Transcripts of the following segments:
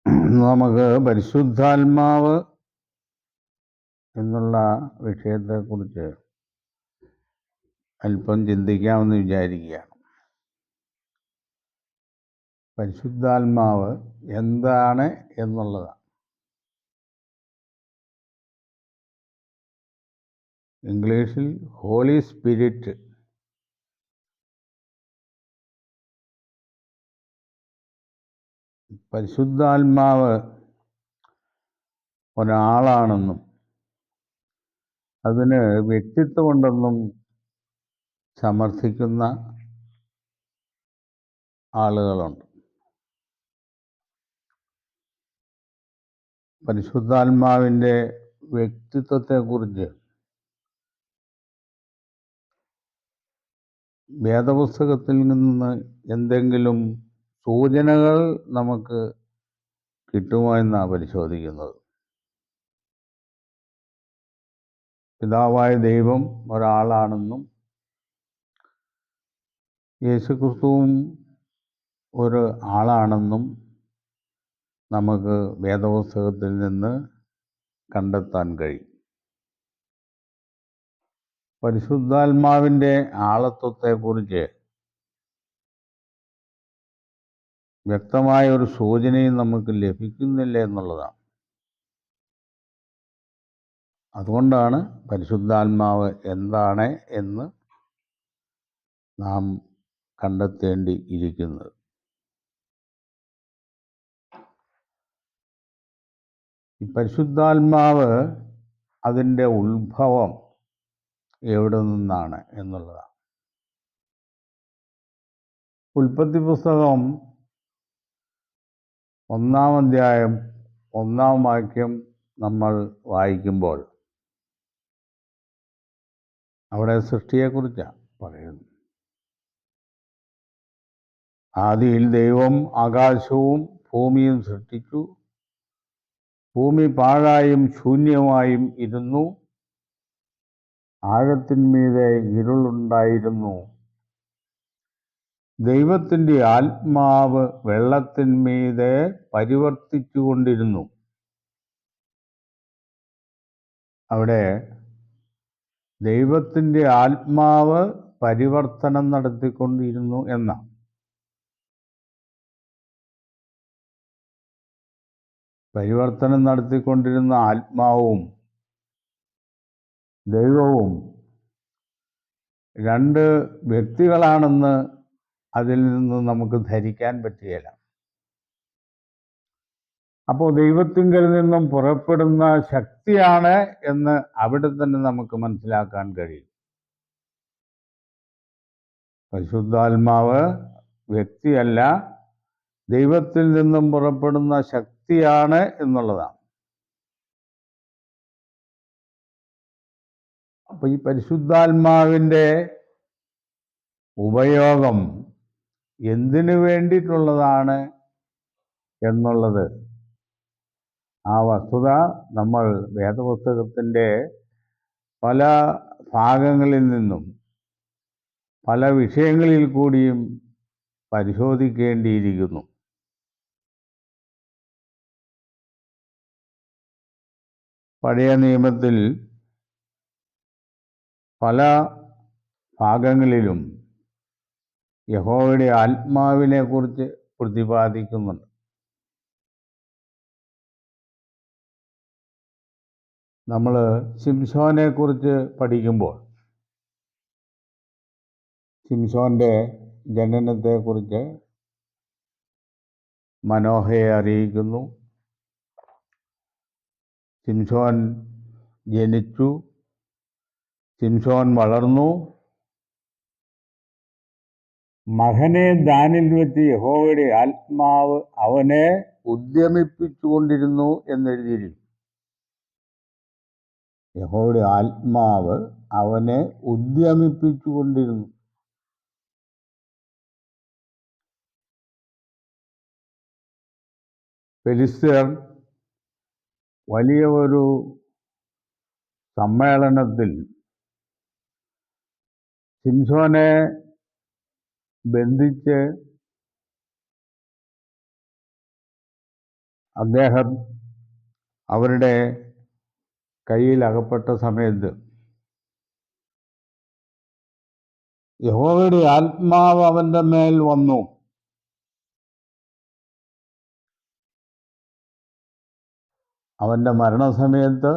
നമുക്ക് പരിശുദ്ധാത്മാവ് എന്നുള്ള വിഷയത്തെക്കുറിച്ച് അല്പം ചിന്തിക്കാമെന്ന് വിചാരിക്കുകയാണ്. പരിശുദ്ധാത്മാവ് എന്താണ് എന്നുള്ളതാണ്. ഇംഗ്ലീഷിൽ ഹോളി സ്പിരിറ്റ്. പരിശുദ്ധാത്മാവ് ഒരാളാണെന്നും അതിന് വ്യക്തിത്വമുണ്ടെന്നും സമർത്ഥിക്കുന്ന ആളുകളുണ്ട്. പരിശുദ്ധാത്മാവിൻ്റെ വ്യക്തിത്വത്തെക്കുറിച്ച് വേദപുസ്തകത്തിൽ നിന്ന് എന്തെങ്കിലും സൂചനകൾ നമുക്ക് കിട്ടുമോ എന്നാണ് പരിശോധിക്കുന്നത്. പിതാവായ ദൈവം ഒരാളാണെന്നും യേശുക്രിസ്തുവും ഒരു ആളാണെന്നും നമുക്ക് വേദപുസ്തകത്തിൽ നിന്ന് കണ്ടെത്താൻ കഴിയും. പരിശുദ്ധാത്മാവിൻ്റെ ആളത്വത്തെക്കുറിച്ച് വ്യക്തമായ ഒരു സൂചനയും നമുക്ക് ലഭിക്കുന്നില്ല എന്നുള്ളതാണ്. അതുകൊണ്ടാണ് പരിശുദ്ധാത്മാവ് എന്താണ് എന്ന് നാം കണ്ടെത്തേണ്ടി ഇരിക്കുന്നത്. ഈ പരിശുദ്ധാത്മാവ് അതിൻ്റെ ഉത്ഭവം എവിടെ നിന്നാണ് എന്നുള്ളതാണ്. ഉൽപ്പത്തി പുസ്തകം 1-ാം അധ്യായം 1-ാം വാക്യം നമ്മൾ വായിക്കുമ്പോൾ അവിടെ സൃഷ്ടിയെക്കുറിച്ചാണ് പറയുന്നത്. ആദിയിൽ ദൈവം ആകാശവും ഭൂമിയും സൃഷ്ടിച്ചു. ഭൂമി പാഴായും ശൂന്യമായും ഇരുന്നു. ആഴത്തിന്മീതെ ഇരുളുണ്ടായിരുന്നു. ദൈവത്തിൻ്റെ ആത്മാവ് വെള്ളത്തിന്മീതെ പരിവർത്തിച്ചു കൊണ്ടിരുന്നു. അവിടെ ദൈവത്തിൻ്റെ ആത്മാവ് പരിവർത്തനം നടത്തിക്കൊണ്ടിരുന്നു എന്ന പരിവർത്തനം നടത്തിക്കൊണ്ടിരുന്ന ആത്മാവും ദൈവവും രണ്ട് വ്യക്തികളാണെന്ന് അതിൽ നിന്ന് നമുക്ക് ധരിക്കാൻ പറ്റുകയില്ല. അപ്പോൾ ദൈവത്തിങ്കൽ നിന്നും പുറപ്പെടുന്ന ശക്തിയാണ് എന്ന് അവിടെ തന്നെ നമുക്ക് മനസ്സിലാക്കാൻ കഴിയും. പരിശുദ്ധാത്മാവ് വ്യക്തിയല്ല, ദൈവത്തിൽ നിന്നും പുറപ്പെടുന്ന ശക്തിയാണ് എന്നുള്ളതാണ്. അപ്പോൾ ഈ പരിശുദ്ധാത്മാവിൻ്റെ ഉപയോഗം എന്തിനു വേണ്ടിയിട്ടുള്ളതാണ് എന്നുള്ളത്, ആ വസ്തുത നമ്മൾ വേദപുസ്തകത്തിൻ്റെ പല ഭാഗങ്ങളിൽ നിന്നും പല വിഷയങ്ങളിൽ കൂടിയും പരിശോധിക്കേണ്ടിയിരിക്കുന്നു. പഴയ നിയമത്തിൽ പല ഭാഗങ്ങളിലും യഹോവയുടെ ആത്മാവിനെ കുറിച്ച് പ്രതിപാദിക്കുന്നുണ്ട്. നമ്മൾ ശിംശോനെ കുറിച്ച് പഠിക്കുമ്പോൾ ശിംശോൻ്റെ ജനനത്തെക്കുറിച്ച് മനോഹയെ അറിയിക്കുന്നു. ശിംശോൻ ജനിച്ചു, ശിംശോൻ വളർന്നു. മകനെ ദാനിൽ വെച്ച് യഹോവയുടെ ആത്മാവ് അവനെ ഉദ്യമിപ്പിച്ചുകൊണ്ടിരുന്നു എന്നെഴുതിയിരിക്കുന്നു. യഹോവയുടെ ആത്മാവ് അവനെ ഉദ്യമിപ്പിച്ചുകൊണ്ടിരുന്നു. ഫെലിസ്ത്യർ വലിയ ഒരു സമ്മേളനത്തിൽ ശിംശോനെ ബന്ധിച്ച് അദ്ദേഹം അവരുടെ കയ്യിൽ അകപ്പെട്ട സമയത്ത് യഹോവയുടെ ആത്മാവ് അവൻ്റെ മേൽ വന്നു. അവൻ്റെ മരണസമയത്ത്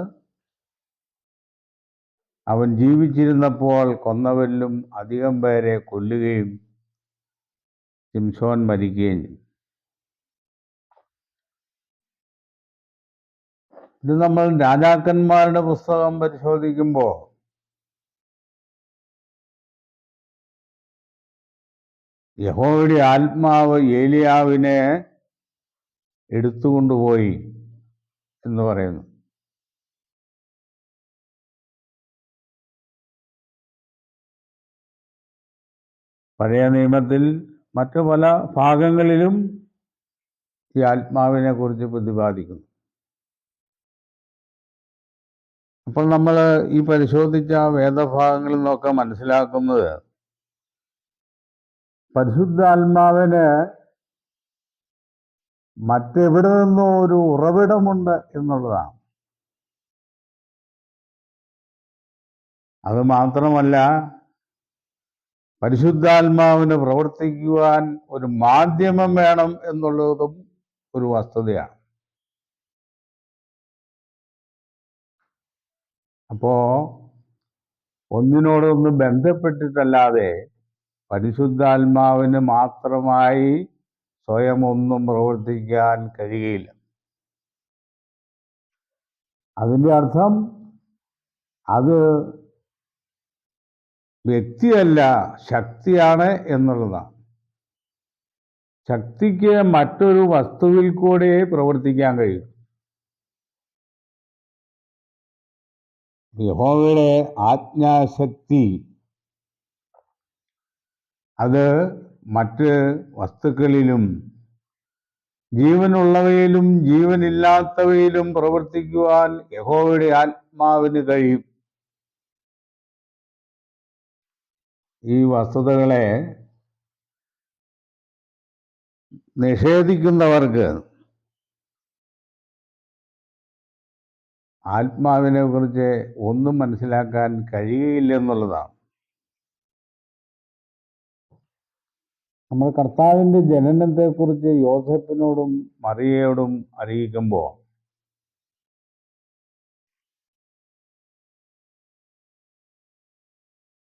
അവൻ ജീവിച്ചിരുന്നപ്പോൾ കൊന്നവരിലും അധികം പേരെ കൊല്ലുകയും ശിംശോൻ മരിക്കുകയും ചെയ്തു. ഇത് നമ്മൾ രാജാക്കന്മാരുടെ പുസ്തകം പരിശോധിക്കുമ്പോൾ യഹോവയുടെ ആത്മാവ് ഏലിയാവിനെ എടുത്തുകൊണ്ടുപോയി എന്ന് പറയുന്നു. പഴയ നിയമത്തിൽ മറ്റു പല ഭാഗങ്ങളിലും ഈ ആത്മാവിനെ കുറിച്ച് പ്രതിപാദിക്കുന്നു. അപ്പോൾ നമ്മൾ ഈ പരിശോധിച്ച വേദഭാഗങ്ങളിൽ നിന്നൊക്കെ മനസ്സിലാക്കുന്നത് പരിശുദ്ധാത്മാവിന് മറ്റെവിടെ നിന്നോ ഒരു ഉറവിടമുണ്ട് എന്നുള്ളതാണ്. അത് മാത്രമല്ല, പരിശുദ്ധാത്മാവിന് പ്രവർത്തിക്കുവാൻ ഒരു മാധ്യമം വേണം എന്നുള്ളതും ഒരു വസ്തുതയാണ്. അപ്പോ ഒന്നിനോടൊന്ന് ബന്ധപ്പെട്ടിട്ടല്ലാതെ പരിശുദ്ധാത്മാവിന് മാത്രമായി സ്വയം ഒന്നും പ്രവർത്തിക്കാൻ കഴിയുകയില്ല. അതിൻ്റെ അർത്ഥം അത് വ്യക്തിയല്ല, ശക്തിയാണ് എന്നുള്ളതാണ്. ശക്തിക്ക് മറ്റൊരു വസ്തുവിൽ കൂടെ പ്രവർത്തിക്കാൻ കഴിയും. യഹോവയുടെ ആജ്ഞാശക്തി അത് മറ്റ് വസ്തുക്കളിലും ജീവനുള്ളവയിലും ജീവനില്ലാത്തവയിലും പ്രവർത്തിക്കുവാൻ യഹോവയുടെ ആത്മാവിന് കഴിയും. ഈ വസ്തുതകളെ നിഷേധിക്കുന്നവർക്ക് ആത്മാവിനെ കുറിച്ച് ഒന്നും മനസ്സിലാക്കാൻ കഴിയുകയില്ലെന്നുള്ളതാണ്. നമ്മൾ കർത്താവിൻ്റെ ജനനത്തെക്കുറിച്ച് യോസേപ്പിനോടും മറിയയോടും അറിയിക്കുമ്പോൾ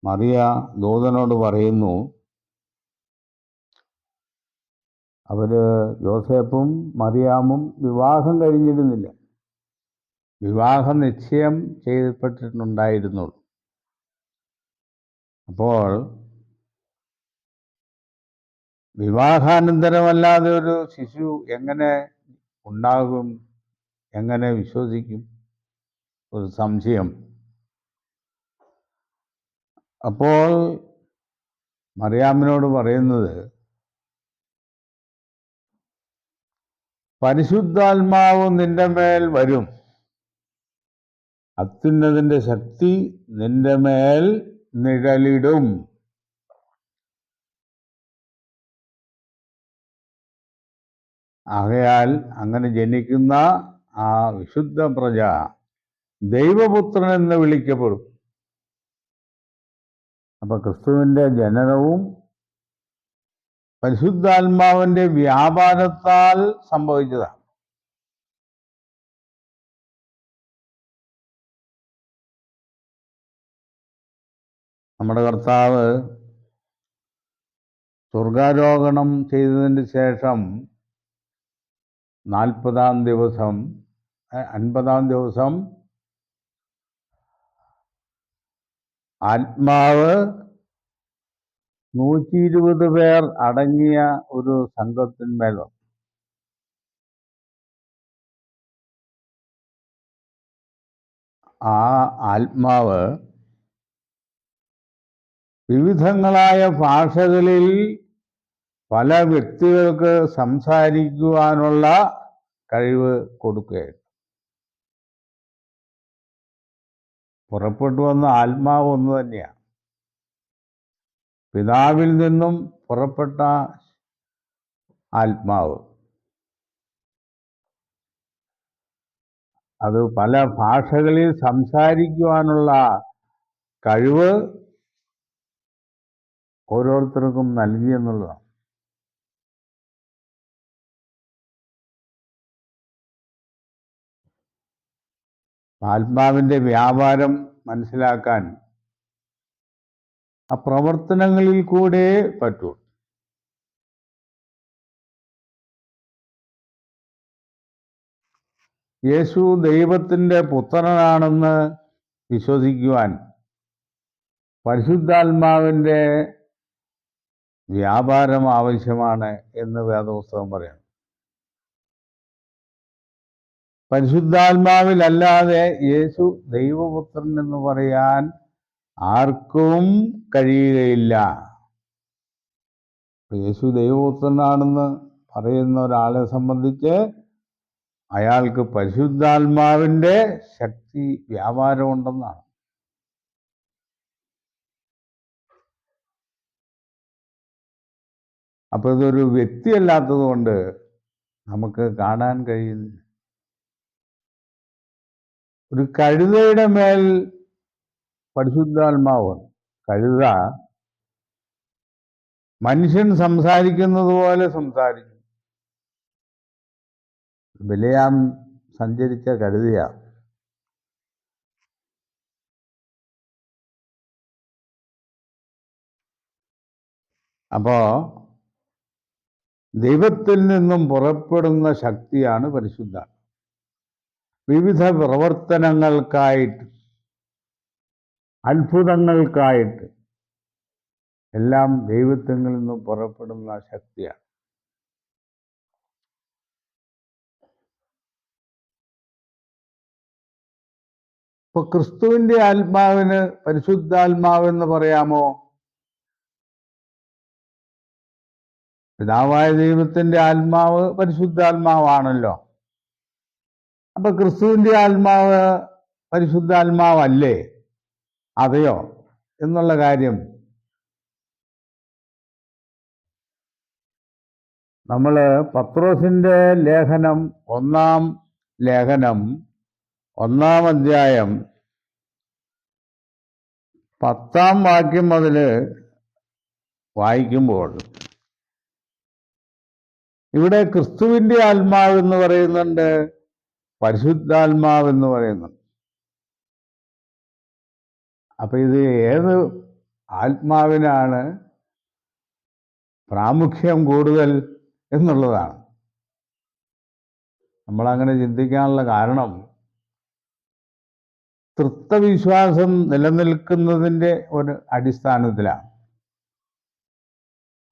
മറിയ ദൂതനോട് പറയുന്നു, യോസേപ്പും മറിയാമും വിവാഹം കഴിഞ്ഞിരുന്നില്ല, വിവാഹ നിശ്ചയം ചെയ്യപ്പെട്ടിട്ടുണ്ടായിരുന്നുള്ളൂ. അപ്പോൾ വിവാഹാനന്തരമല്ലാതെ ഒരു ശിശു എങ്ങനെ ഉണ്ടാകും, എങ്ങനെ വിശ്വസിക്കും? ഒരു സംശയം. അപ്പോൾ മറിയാമിനോട് പറയുന്നത്, പരിശുദ്ധാത്മാവ് നിന്റെ മേൽ വരും, അത്യുന്നതിൻ്റെ ശക്തി നിന്റെ മേൽ നിഴലിടും. ആകയാൽ അങ്ങനെ ജനിക്കുന്ന ആ വിശുദ്ധ പ്രജ ദൈവപുത്രൻ എന്ന് വിളിക്കപ്പെടും. അപ്പൊ ക്രിസ്തുവിൻ്റെ ജനനവും പരിശുദ്ധാത്മാവിൻ്റെ വ്യാപാരത്താൽ സംഭവിച്ചതാണ്. നമ്മുടെ കർത്താവ് സ്വർഗാരോഹണം ചെയ്തതിന് ശേഷം 50-ാം ദിവസം ആത്മാവ് 120 പേർ അടങ്ങിയ ഒരു സംഘത്തിന്മേൽ വന്നു. ആ ആത്മാവ് വിവിധങ്ങളായ ഭാഷകളിൽ പല വ്യക്തികൾക്ക് സംസാരിക്കുവാനുള്ള കഴിവ് കൊടുക്കുകയായിരുന്നു. പുറപ്പെട്ടു വന്ന ആത്മാവ് ഒന്ന് തന്നെയാണ്. പിതാവിൽ നിന്നും പുറപ്പെട്ട ആത്മാവ്. അത് പല ഭാഷകളിൽ സംസാരിക്കുവാനുള്ള കഴിവ് ഓരോരുത്തർക്കും നൽകി എന്നുള്ളതാണ്. ആത്മാവിൻ്റെ വ്യാപാരം മനസ്സിലാക്കാൻ ആ പ്രവർത്തനങ്ങളിൽ കൂടെ പറ്റൂ. യേശു ദൈവത്തിൻ്റെ പുത്രനാണെന്ന് വിശ്വസിക്കുവാൻ പരിശുദ്ധാത്മാവിൻ്റെ വ്യാപാരം ആവശ്യമാണ് എന്ന് വേദപുസ്തകം പറയുന്നു. പരിശുദ്ധാത്മാവിലല്ലാതെ യേശു ദൈവപുത്രൻ എന്ന് പറയാൻ ആർക്കും കഴിയുകയില്ല. യേശു ദൈവപുത്രനാണെന്ന് പറയുന്ന ഒരാളെ സംബന്ധിച്ച് അയാൾക്ക് പരിശുദ്ധാത്മാവിൻ്റെ ശക്തി വ്യാപാരമുണ്ടെന്നാണ്. അപ്പോൾ ഇതൊരു വ്യക്തിയല്ലാത്തത് കൊണ്ട് നമുക്ക് കാണാൻ കഴിയുന്നില്ല. ഒരു കഴുതയുടെ മേൽ പരിശുദ്ധാത്മാവ്, കഴുത മനുഷ്യൻ സംസാരിക്കുന്നത് പോലെ സംസാരിക്കും. ബിലെയാം സഞ്ചരിച്ച കഴുതയാണ്. അപ്പോൾ ദൈവത്തിൽ നിന്നും പുറപ്പെടുന്ന ശക്തിയാണ് പരിശുദ്ധാത്മ. വിവിധ പ്രവർത്തനങ്ങൾക്കായിട്ട്, അത്ഭുതങ്ങൾക്കായിട്ട് എല്ലാം ദൈവത്തിൽ നിന്നും പുറപ്പെടുന്ന ശക്തിയാണ്. ഇപ്പൊ ക്രിസ്തുവിൻ്റെ ആത്മാവിന് പരിശുദ്ധാത്മാവെന്ന് പറയാമോ? പിതാവായ ദൈവത്തിൻ്റെ ആത്മാവ് പരിശുദ്ധാത്മാവാണല്ലോ. അപ്പൊ ക്രിസ്തുവിൻ്റെ ആത്മാവ് പരിശുദ്ധാത്മാവല്ലേ? അതെയോ എന്നുള്ള കാര്യം നമ്മൾ പത്രോസിൻ്റെ ലേഖനം, ഒന്നാം അധ്യായം 10-ാം വാക്യം മുതൽ വായിക്കുമ്പോൾ ഇവിടെ ക്രിസ്തുവിൻ്റെ ആത്മാവെന്ന് പറയുന്നുണ്ട്, പരിശുദ്ധാത്മാവെന്ന് പറയുന്നുണ്ട്. അപ്പൊ ഇത് ഏത് ആത്മാവിനാണ് പ്രാമുഖ്യം കൂടുതൽ എന്നുള്ളതാണ് നമ്മളങ്ങനെ ചിന്തിക്കാനുള്ള കാരണം. തൃത്വവിശ്വാസം നിലനിൽക്കുന്നതിൻ്റെ ഒരു അടിസ്ഥാനത്തിലാണ്.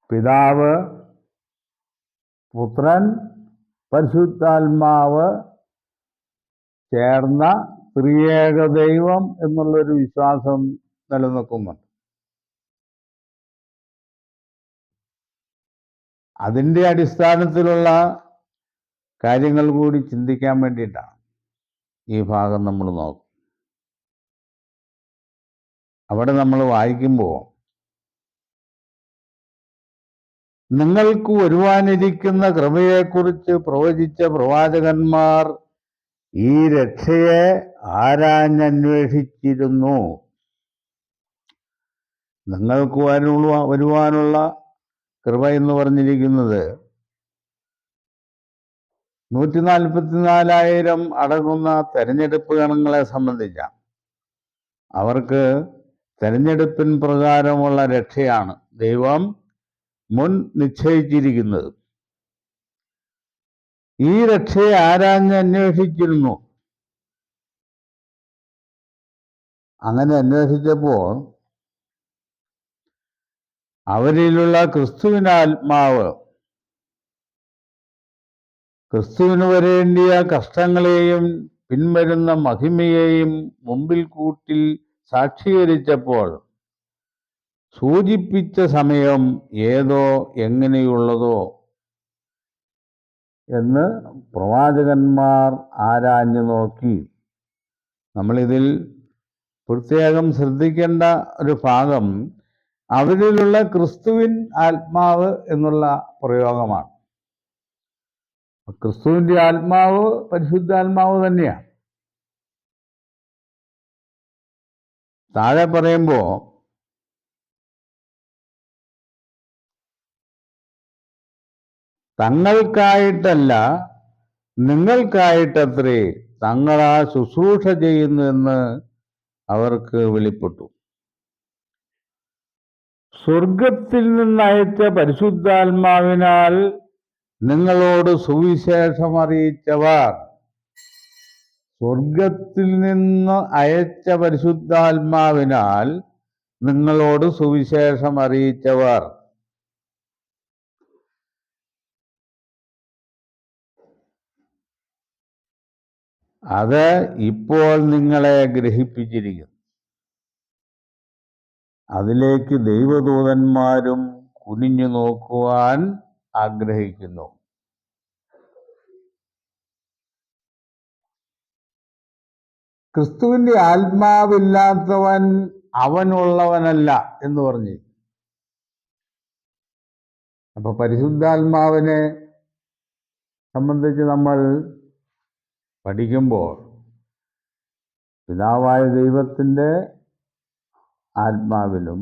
പിതാവ്, പുത്രൻ, പരിശുദ്ധാത്മാവ് ചേർന്ന ത്രിയേക ദൈവം എന്നുള്ളൊരു വിശ്വാസം നിലനിൽക്കുന്നുണ്ട്. അതിൻ്റെ അടിസ്ഥാനത്തിലുള്ള കാര്യങ്ങൾ കൂടി ചിന്തിക്കാൻ വേണ്ടിയിട്ടാണ് ഈ ഭാഗം നമ്മൾ നോക്കും. അവിടെ നമ്മൾ വായിക്കുമ്പോൾ നിങ്ങൾക്ക് വരുവാനിരിക്കുന്ന കൃപയെക്കുറിച്ച് പ്രവചിച്ച പ്രവാചകന്മാർ ഈ രക്ഷയെ ആരാഞ്ഞന്വേഷിച്ചിരുന്നു. നിങ്ങൾക്ക് വരുവാനുള്ള കൃപ എന്ന് പറഞ്ഞിരിക്കുന്നത് 144,000 അടങ്ങുന്ന തെരഞ്ഞെടുപ്പ് ഗണങ്ങളെ സംബന്ധിച്ചാണ്. അവർക്ക് തെരഞ്ഞെടുപ്പിൻ പ്രകാരമുള്ള രക്ഷയാണ് ദൈവം മുൻ നിശ്ചയിച്ചിരിക്കുന്നത്. ഈ രക്ഷയെ ആരാഞ്ഞന്വേഷിച്ചിരുന്നു. അങ്ങനെ അന്വേഷിച്ചപ്പോൾ അവരിലുള്ള ക്രിസ്തുവിനാത്മാവ് ക്രിസ്തുവിന് വരേണ്ടിയ കഷ്ടങ്ങളെയും പിൻവരുന്ന മഹിമയെയും മുമ്പിൽ കൂട്ടി സാക്ഷീകരിച്ചപ്പോൾ സൂചിപ്പിച്ച സമയം ഏതോ എങ്ങനെയുള്ളതോ എന്ന് പ്രവാചകന്മാർ ആരാഞ്ഞു നോക്കി. നമ്മളിതിൽ പ്രത്യേകം ശ്രദ്ധിക്കേണ്ട ഒരു ഭാഗം അവരിലുള്ള ക്രിസ്തുവിൻ ആത്മാവ് എന്നുള്ള പ്രയോഗമാണ്. ക്രിസ്തുവിൻ്റെ ആത്മാവ് പരിശുദ്ധാത്മാവ് തന്നെയാണ്. താഴെ പറയുമ്പോൾ തങ്ങൾക്കായിട്ടല്ല നിങ്ങൾക്കായിട്ടത്രേ തങ്ങളാ ശുശ്രൂഷ ചെയ്യുന്നുവെന്ന് അവർക്ക് വെളിപ്പെട്ടു. സ്വർഗത്തിൽ നിന്നയച്ച പരിശുദ്ധാത്മാവിനാൽ നിങ്ങളോട് സുവിശേഷം അറിയിച്ചവർ, സ്വർഗത്തിൽ നിന്ന് അയച്ച പരിശുദ്ധാത്മാവിനാൽ നിങ്ങളോട് സുവിശേഷം അറിയിച്ചവർ. അത് ഇപ്പോൾ നിങ്ങളെ ഗ്രഹിപ്പിച്ചിരിക്കുന്നു. അതിലേക്ക് ദൈവദൂതന്മാരും കുനിഞ്ഞു നോക്കുവാൻ ആഗ്രഹിക്കുന്നു. ക്രിസ്തുവിന്റെ ആത്മാവില്ലാത്തവൻ അവനുള്ളവനല്ല എന്ന് പറഞ്ഞു. അപ്പൊ പരിശുദ്ധാത്മാവിനെ സംബന്ധിച്ച് നമ്മൾ പഠിക്കുമ്പോൾ പിതാവായ ദൈവത്തിൻ്റെ ആത്മാവിനും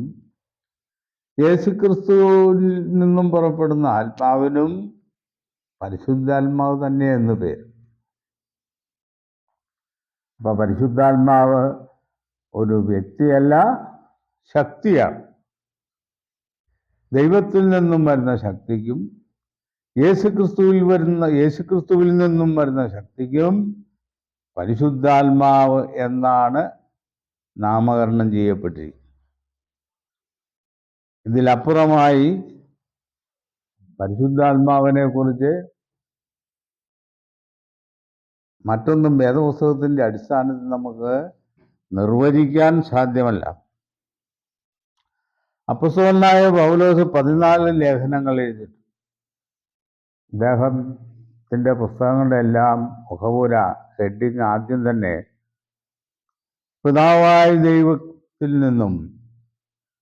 യേശുക്രിസ്തുവിൽ നിന്നും പുറപ്പെടുന്ന ആത്മാവിനും പരിശുദ്ധാത്മാവ് തന്നെ എന്ന് പേര്. അപ്പൊ പരിശുദ്ധാത്മാവ് ഒരു വ്യക്തിയല്ല, ശക്തിയാണ്. ദൈവത്തിൽ നിന്നും വരുന്ന ശക്തിക്കും യേശുക്രിസ്തുവിൽ നിന്നും വരുന്ന ശക്തിക്കും പരിശുദ്ധാത്മാവ് എന്നാണ് നാമകരണം ചെയ്യപ്പെട്ടിരിക്കുന്നത്. ഇതിലപ്പുറമായി പരിശുദ്ധാത്മാവിനെ കുറിച്ച് മറ്റൊന്നും വേദപുസ്തകത്തിൻ്റെ അടിസ്ഥാനത്തിൽ നമുക്ക് നിർവചിക്കാൻ സാധ്യമല്ല. അപ്പോസ്തലനായ പൗലോസ് 14 ലേഖനങ്ങൾ എഴുതിയിട്ടുണ്ട്. അദ്ദേഹത്തിൻ്റെ പുസ്തകങ്ങളുടെ എല്ലാം മുഖപുര ഹെഡിങ് ആദ്യം തന്നെ പിതാവായ ദൈവത്തിൽ നിന്നും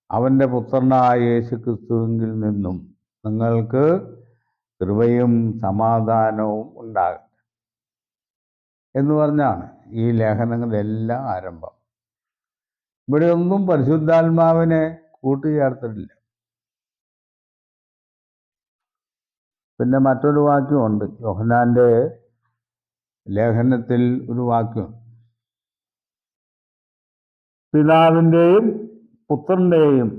അവൻ്റെ പുത്രനായ യേശുക്രിസ്തുവിൽ നിന്നും നിങ്ങൾക്ക് കൃപയും സമാധാനവും ഉണ്ടാകട്ടെ എന്ന് പറഞ്ഞാണ് ഈ ലേഖനങ്ങളുടെ എല്ലാം ആരംഭം. ഇവിടെ ഒന്നും പരിശുദ്ധാത്മാവിനെ കൂട്ടിച്ചേർത്തിട്ടില്ല. പിന്നെ മറ്റൊരു വാക്യമുണ്ട്, യോഹന്നാൻ്റെ ലേഖനത്തിൽ ഒരു വാക്യം, പിതാവിൻ്റെയും പുത്രൻ്റെയും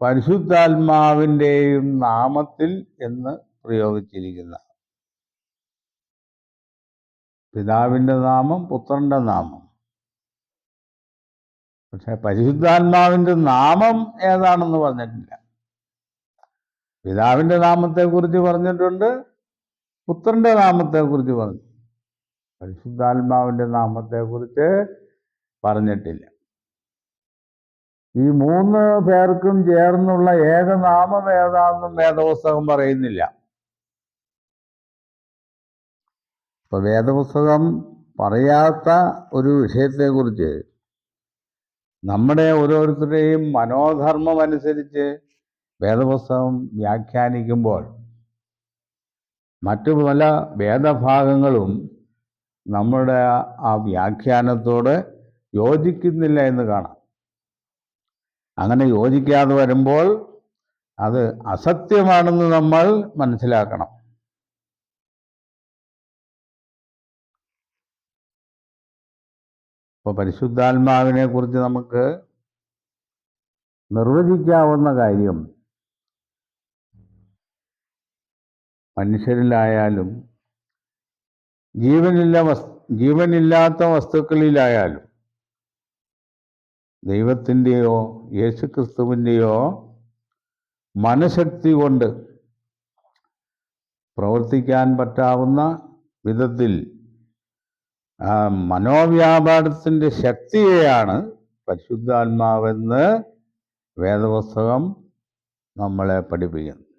പരിശുദ്ധാത്മാവിൻ്റെയും നാമത്തിൽ എന്ന് പ്രയോഗിച്ചിരിക്കുന്ന. പിതാവിൻ്റെ നാമം, പുത്രൻ്റെ നാമം. പക്ഷെ പരിശുദ്ധാത്മാവിൻ്റെ നാമം ഏതാണെന്ന് പറഞ്ഞിട്ടില്ല. പിതാവിൻ്റെ നാമത്തെക്കുറിച്ച് പറഞ്ഞിട്ടുണ്ട്, പുത്രൻ്റെ നാമത്തെക്കുറിച്ച് പറഞ്ഞു. പരിശുദ്ധാത്മാവിൻ്റെ നാമത്തെക്കുറിച്ച് പറഞ്ഞിട്ടില്ല. ഈ 3 പേർക്കും ചേർന്നുള്ള ഏകനാമം ഏതാണെന്നും വേദപുസ്തകം പറയുന്നില്ല. ഇപ്പൊ വേദപുസ്തകം പറയാത്ത ഒരു വിഷയത്തെക്കുറിച്ച് നമ്മുടെ ഓരോരുത്തരുടെയും മനോധർമ്മം അനുസരിച്ച് വേദപുസ്തകം വ്യാഖ്യാനിക്കുമ്പോൾ മറ്റു പല വേദഭാഗങ്ങളും നമ്മുടെ ആ വ്യാഖ്യാനത്തോട് യോജിക്കുന്നില്ല എന്ന് കാണാം. അങ്ങനെ യോജിക്കാതെ വരുമ്പോൾ അത് അസത്യമാണെന്ന് നമ്മൾ മനസ്സിലാക്കണം. ഇപ്പോൾ പരിശുദ്ധാത്മാവിനെ കുറിച്ച് നമുക്ക് നിർവചിക്കാവുന്ന കാര്യം, മനുഷ്യരിലായാലും ജീവനില്ലാത്ത വസ്തുക്കളിലായാലും ദൈവത്തിൻ്റെയോ യേശുക്രിസ്തുവിൻ്റെയോ മനഃശക്തി കൊണ്ട് പ്രവർത്തിക്കാൻ പറ്റാവുന്ന വിധത്തിൽ മനോവ്യാപാരത്തിൻ്റെ ശക്തിയെയാണ് പരിശുദ്ധാത്മാവെന്ന് വേദപുസ്തകം നമ്മളെ പഠിപ്പിക്കുന്നത്.